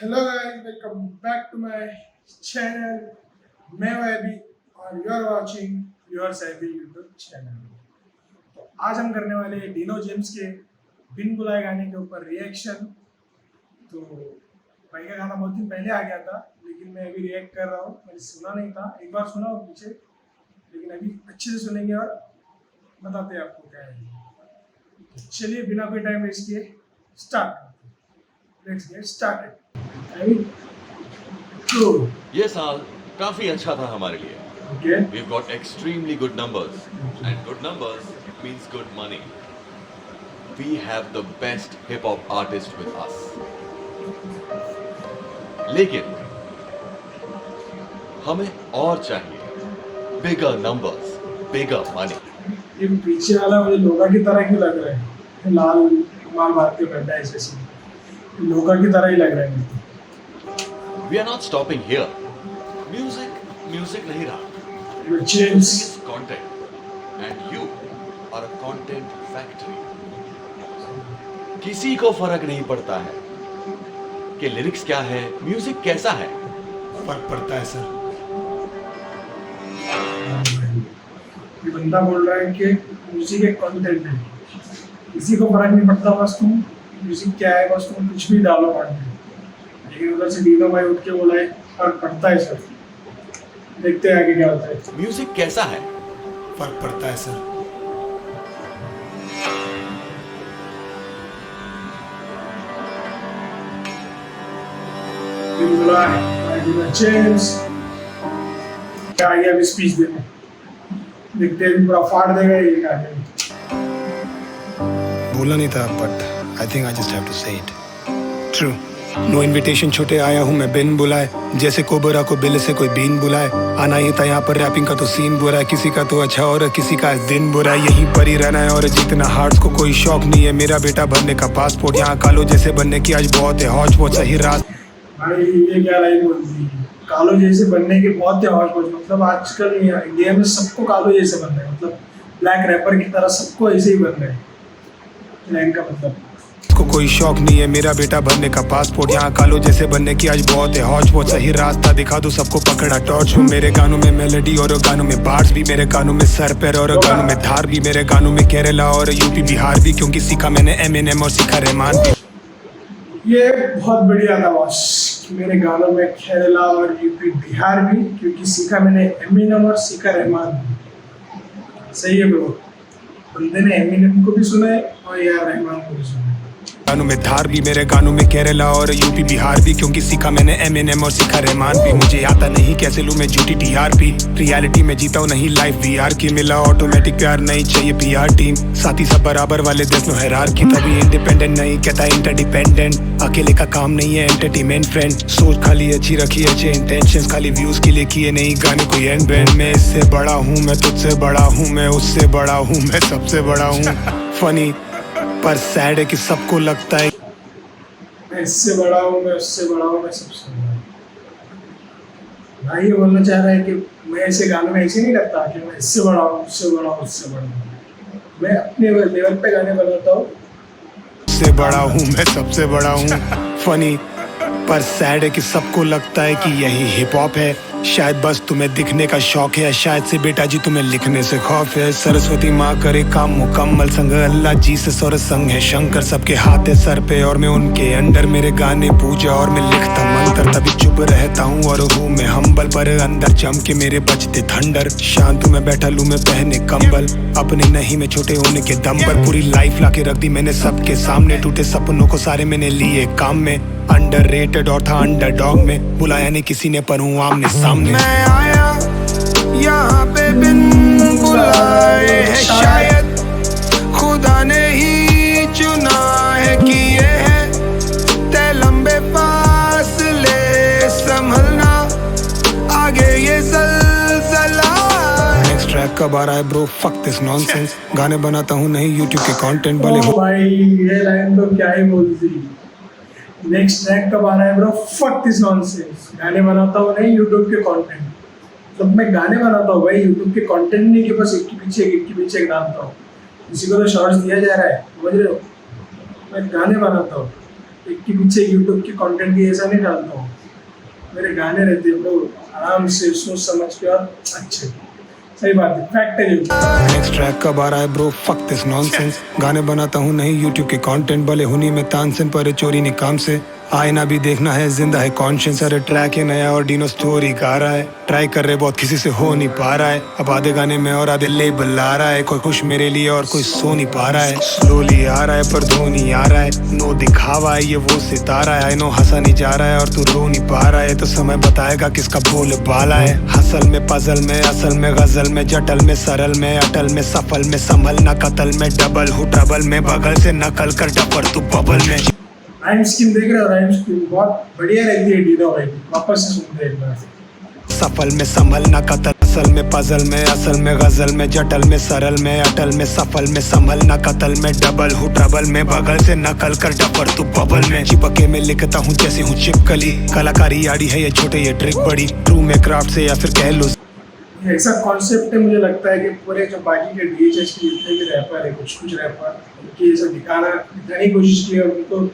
Hello guys, welcome back to my channel. मैं वैबी और यू आर वाचिंग योर सैबी यूट्यूब चैनल। तो आज हम करने वाले हैं डिनो जेम्स के बिन बुलाए गाने के ऊपर रिएक्शन। तो भाई का गाना बहुत दिन पहले आ गया था, लेकिन मैं अभी रिएक्ट कर रहा हूँ। मैंने सुना नहीं था, एक बार सुना हो पीछे, लेकिन अभी अच्छे से सुनेंगे और बताते हैं आपको क्या है। तो चलिए बिना कोई टाइम वेस्ट किए स्टार्ट। Let's get started. ये साल काफी अच्छा था हमारे लिए. Okay. We've got extremely good numbers, and good numbers means good money. We have the best hip hop artist with us. लेकिन हमें और चाहिए bigger numbers, bigger money. ये पीछे वाला मुझे लोगा की तरह क्यों लग रहा है? लाल माल मारते बैठा है जैसे लोगा की तरह ही लग रहा है। We are not stopping here. Music नहीं रहा. James. Music is content, and you are a content factory. किसी को फर्क नहीं पड़ता है कि लिरिक्स क्या है, म्यूजिक कैसा है. फर्क पड़ता है सर. ये बंदा बोल रहा है कि म्यूजिक एक कंटेंट है, किसी को फर्क नहीं पड़ता, बस तुम म्यूजिक क्या है, बस तुम कुछ भी डालो पार्ट में। लेकिन उधर से डीनो भाई उठ के बोला है फर्क पड़ता है सर। देखते हैं आगे क्या होता है। म्यूजिक कैसा है, फर्क पड़ता है सर. बोला है जेम्स क्या आ गया अभी स्पीच देने। देखते हैं पूरा फाड़ देगा ये गाने। बोला नहीं था but I think I just have to say it. True. No invitation छोटे आया हूँ मैं बिन बुलाए, जैसे कोबरा को बिल से कोई बीन बुलाए. आना ही था यहाँ पर रैपिंग का तो सीन बुरा है, किसी का तो अच्छा और किसी का दिन बुरा है. यहीं पर ही रहना है और जितना हार्ट्स को कोई शौक नहीं है. मेरा बेटा बनने का पासपोर्ट यहाँ कालो जैसे बनने की आज बहुत है हौच पौच. सही रात भाई ये क्या लाइन बोलती है, कालो जैसे बनने के बहुत है हौच पौच। मतलब आजकल इंडिया में सबको कालो जैसे बनना है, मतलब ब्लैक रैपर की तरह सबको ऐसे ही बनना है। लाइन का मतलब को कोई शौक नहीं है. मेरा बेटा बनने का पासपोर्ट यहाँ कालो जैसे बनने की आज बहुत है हौच पौच. सही रास्ता दिखा दो सबको पकड़ा टॉर्च. मेरे गानों में मेलोडी और गानों में बार्स भी, मेरे गानों में सर पैर और गानों में धार भी, मेरे गानों में केरला और यूपी बिहार भी, क्योंकि सीखा मैंने एमिनेम और सीखा रहमान भी. ये बहुत बढ़िया था बॉस। मेरे गानों में केरला और यूपी बिहार भी, क्योंकि सीखा मैंने एमिनेम और सीखा रहमान भी। सही है ब्रो, बंदे ने एमिनेम को भी सुना है और यार रहमान को भी सुना है. गानों में धार भी, मेरे गानों में केरला और यूपी बिहार भी, क्योंकि सीखा मैंने एमिनेम और सीखा रहमान भी. मुझे आता नहीं कैसे लूं मैं झूठी टीआरपी, रियलिटी में जीता हूं नहीं लाइफ वीआर की. मिला ऑटोमेटिक प्यार नहीं चाहिए पीआर टीम, साथी सब बराबर वाले देश नो हायरार्की. तभी इंडिपेंडेंट नहीं कहता इंटरडिपेंडेंट, अकेले का काम नहीं है एंटरटेनमेंट फ्रेंड. सोच खाली अच्छी रखी अच्छे इंटेंशंस, खाली व्यूज के लिए किए नहीं गाने कोई एंड बैंड. मैं इससे बड़ा हूँ, मैं तुझसे बड़ा हूँ, मैं उससे बड़ा हूँ, मैं सबसे बड़ा हूँ. फनी पर सैड है कि सबको लगता है मैं इससे बड़ा हूँ, मैं उससे बड़ा हूँ, मैं सबसे बड़ा हूँ. भाई ये बोलना चाह रहा है कि मैं ऐसे गानों में ऐसे नहीं करता कि मैं इससे बड़ा हूँ, उससे बड़ा हूँ, उससे बड़ा हूँ. मैं अपने लेवल पे गाने बनाता हूँ. उससे बड़ा हूँ, मैं सबसे बड़ा हूँ. फनी पर सैड है कि सबको लगता है कि यही हिप हॉप है. शायद बस तुम्हें दिखने का शौक है, शायद से बेटा जी तुम्हें लिखने से खौफ है. सरस्वती माँ करे काम मुकम्मल, संग अल्लाह जी से और संग है शंकर. सबके हाथ है सर पे और मैं उनके अंडर, मेरे गाने पूजा और मैं लिखता मंत्र. तभी चुप रहता हूँ और हूँ मैं हम्बल, पर अंदर चमके मेरे बजते थंडर. शांत मैं बैठा लूँ मैं पहने कंबल, अपने नहीं मैं छोटे होने के दम पर. पूरी लाइफ लाके रख दी मैंने सबके सामने, टूटे सपनों को सारे मैंने लिए काम में. अंडररेटेड और था अंडरडॉग में, बुलाया नहीं किसी ने पर हूँ आमने सामने. मैं आया यहाँ पे बिन बुलाए है, शायद खुदा ने ही चुना है कि ये है तय लंबे फासले संभलना, आगे ये ज़लज़ला. नेक्स्ट ट्रैक कब आ रहा है ब्रो, फक दिस नॉनसेंस. गाने बनाता हूँ नहीं यूट्यूब के कंटेंट वाले ओ भाई ये लाइन तो क्या ही बोलती. नेक्स्ट ट्रैक कब आ रहा है ब्रो, फक दिस नॉनसेंस. गाने बनाता हूँ नहीं यूट्यूब के कंटेंट. मतलब मैं गाने बनाता हूँ भाई, यूट्यूब के कंटेंट नहीं कि बस एक के पीछे एक डालता हूँ. किसी को तो शॉर्ट्स दिया जा रहा है, समझ रहे हो. मैं गाने बनाता हूँ, एक के पीछे यूट्यूब के कंटेंट की ऐसा नहीं डालता हूँ, मेरे गाने रहते हैं ब्रो, आराम से सोच समझ के और अच्छे, सही बात है, फैक्ट है ये। नेक्स्ट ट्रैक कब आ रहा है ब्रो, फक दिस नॉनसेंस। गाने बनाता हूँ नहीं यूट्यूब के कंटेंट, भले हुनी में तानसेन पर चोरी नहीं काम से। आईना भी देखना है, जिंदा है कॉन्शियस। अरे ट्रैक है नया और डीनो स्टोरी गा रहा है, ट्राई कर रहे बहुत किसी से हो नहीं पा रहा है। अब आधे गाने में और आधे लेबल आ रहा है, कोई खुश मेरे लिए और कोई सो नहीं पा रहा है। स्लोली आ रहा है पर धोनी आ रहा है, नो दिखावा है ये वो सितारा है। आई नो हंसा नहीं जा रहा है और तू रो नहीं पा रहा है, तो समय बताएगा किसका बोल बाला है। हसल में पजल में, असल में गजल में, जटल में सरल में, अटल में सफल में, संभल ना कतल में, डबल हूँ ट्रबल में, बगल से नकल कर डपर तू बबल में। राइम स्कीम देख रहे हो, राइम स्कीम बहुत बढ़िया रहती है डीनो भाई, वापस से सुनते हैं एक बार। सफल में संभल ना कतल, असल में पजल में, असल में गजल में, जटल में सरल में, अटल में सफल में, संभल ना कतल में, डबल हूँ ट्रबल में, बगल से नकल कर डपर तू बबल में। चिपके में लिखता हूँ जैसे हूँ चिपकली, कलाकारी आड़ी है ये छोटे ये ट्रिक बड़ी, ट्रू में क्राफ्ट से या फिर कह लो ऐसा कॉन्सेप्ट है, मुझे लगता है कि पूरे जो बाकी के डीएचएस के जितने भी रैपर है, कुछ कुछ रैपर उनकी ऐसा दिखाने की कोशिश की है, उनको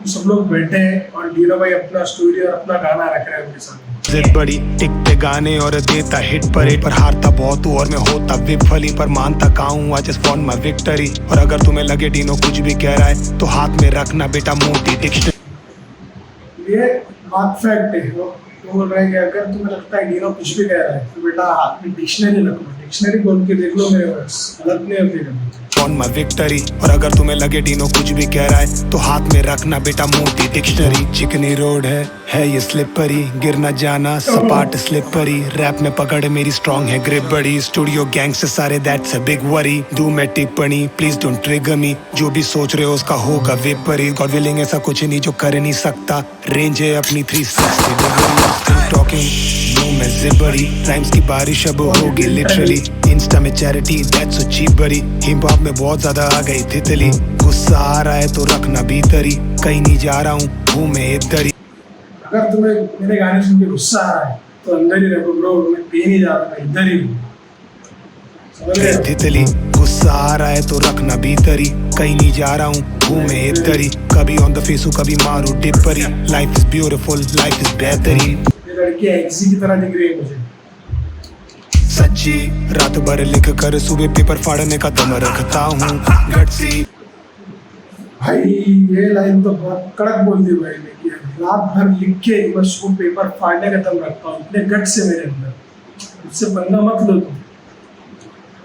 सब लोग बैठे हैं और डीनो भाई अपना स्टोरी और अपना गाना रख रहे हैं उनके सामने। जिद बड़ी टिकते गाने और देता हिट पर हारता बहुत हूँ और मैं होता विफली, पर मानता काऊँ आज फॉन माई विक्टरी। और अगर तुम्हें लगे डीनो कुछ भी कह रहा है तो हाथ में रखना बेटा मोटी डिक्शनरी। ये बात फैक्ट है, वो बोल रहे हैं कि अगर तुम्हें लगता है डीनो कुछ भी कह रहा है तो बेटा हाथ में डिक्शनरी रखो, डिक्शनरी खोल के देख लो मेरे वर्ड्स, गलत नहीं होते कभी। On my victory. और अगर तुम्हें लगे डीनो कुछ भी कह रहा है तो हाथ में रखना बेटा मोटी डिक्शनरी। चिकनी रोड है ये स्लिपरी, गिर न जाना सपाट स्लिपरी। रैप में पकड़ मेरी स्ट्रॉन्ग है ग्रिप बड़ी, स्टूडियो गैंग से सारे दैट्स अ बिग वरी। दूं मैं टिप्पणी प्लीज डोंट ट्रिगर मी, जो भी सोच रहे हो उसका होगा विपरीत। गॉड विलिंग ऐसा कुछ नहीं जो कर नहीं सकता, रेंज है अपनी 360 टॉकिंग मैं जिबरी। राइम्स की बारिश अब होगी लिटरली, इंस्टा में चैरिटी दैट्स सो चीप बड़ी। हिप हॉप में बहुत ज्यादा आ गई तितली, गुस्सा आ रहा है तो रखना भीतरी, कहीं नहीं जा रहा हूँ मैं इधर ही। अगर तुम्हें मेरे गाने सुन के गुस्सा आ रहा है तो अंदर ही रखो ब्रो, मैं कहीं नहीं जा रहा, मैं इधर ही हूँ, समझ रहे हो? तितली गुस्सा आ रहा है तो रखना भीतरी, कहीं नहीं जा रहा हूँ मैं इधर ही। कभी ऑन द फेसू कभी मारू Tippari, life is beautiful life is बेहतरीन। लड़की एक्सी की तरह दिख रही है मुझे सच्ची, रात भर लिख कर सुबह पेपर फाड़ने का दम रखता हूँ गट्सी। भाई ये लाइन तो बहुत कड़क बोल दी भाई ने कि रात भर लिख के बस वो पेपर फाड़ने का दम रखता हूँ, इतने गट से मेरे अंदर, उससे पंगा मत लो तुम।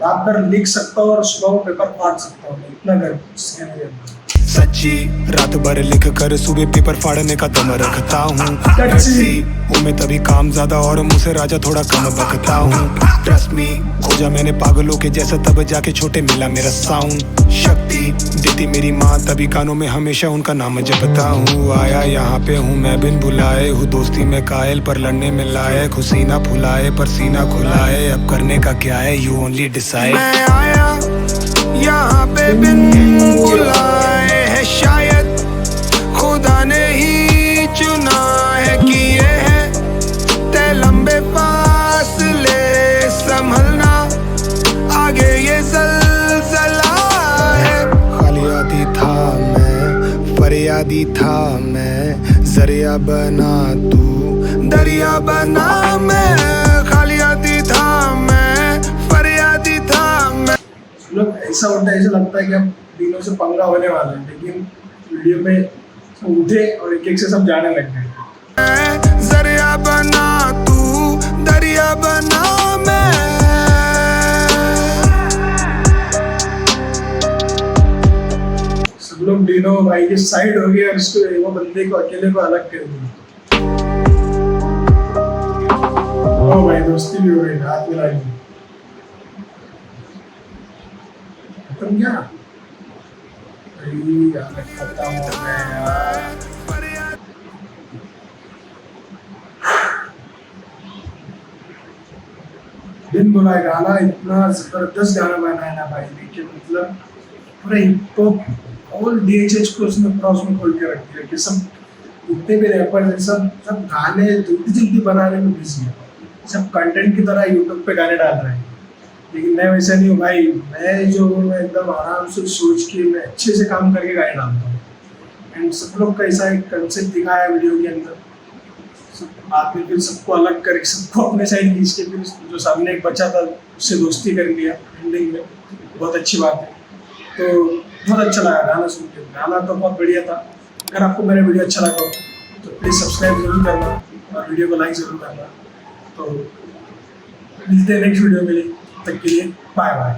रात भर लिख सकता हूँ और सुबह वो पेपर फाड़ सकता हूँ, इतना गट से मेरे अंदर। सच्ची, रात भर लिख कर सुबह पेपर फाड़ने का दम रखता हूँ गट्सी। मैं तभी काम ज्यादा और मुझसे राजा थोड़ा कम बकता हूँ। ट्रस्ट मी, खोजा मैंने पागलों के जैसा तब जाके छोटे मिला मेरा साउंड। शक्ति देती मेरी माँ तभी कानों में हमेशा उनका नाम जपता हूँ। आया यहाँ पे हूँ मैं बिन बुलाए, हूँ दोस्ती में कायल पर लड़ने में लायक, हुसीना फुलाए पर सीना खुलाए, अब करने का क्या है यू ओनली डिसाइड। मैं आया यहाँ पे बिन बुलाए है, शायद खुदा ने ही चुना है कि ये है तय लंबे फासले संभलना, आगे ये ज़लज़ला है। खाली आदि था मैं, फरियादी था मैं, जरिया बना तू दरिया बना मैं। खाली आदि था मैं, फरियादी था मैं। लोग ऐसा होता है, ऐसा लगता है कि अब दिनों से पंगा होने वाला है, लेकिन वीडियो में सब उठे और एक एक से सब जाने लग गए। जरिया बना तू दरिया बना मैं। सब लोग डीनो भाई के साइड हो गए और इसको वो बंदे को अकेले को अलग कर दिया। ओ भाई दोस्ती भी हो गई, हाथ मिला ली, खत्म क्या? यार खत्म हो गया यार। दिन बुला गाना इतना जबरदस्त गाना बनाया ना भाई ने कि मतलब पूरा हिप हॉप ऑल डीएचएच को उसने पूरा उसमें खोल के रख दिया कि सब जितने भी रैपर हैं सब गाने जल्दी जल्दी बनाने में बिजी है, सब कंटेंट की तरह यूट्यूब पे गाने डाल रहे हैं। लेकिन मैं वैसा नहीं हूँ भाई, मैं जो मैं एकदम आराम से सोच के मैं अच्छे से काम करके गाने डालता हूँ। एंड सब लोग का ऐसा एक कंसेप्ट दिखाया है वीडियो के अंदर। बाद में फिर सबको अलग करके सबको अपने साइड खींच के फिर जो सामने एक बच्चा था उससे दोस्ती कर लिया एंडिंग में। बहुत अच्छी बात है। तो बहुत अच्छा लगा गाना सुन के, गाना तो बहुत बढ़िया था। अगर आपको मेरा वीडियो अच्छा लगा हो तो प्लीज़ सब्सक्राइब जरूर करना और वीडियो को लाइक ज़रूर करना। तो मिलते हैं नेक्स्ट वीडियो में, तब तक के लिए बाय बाय।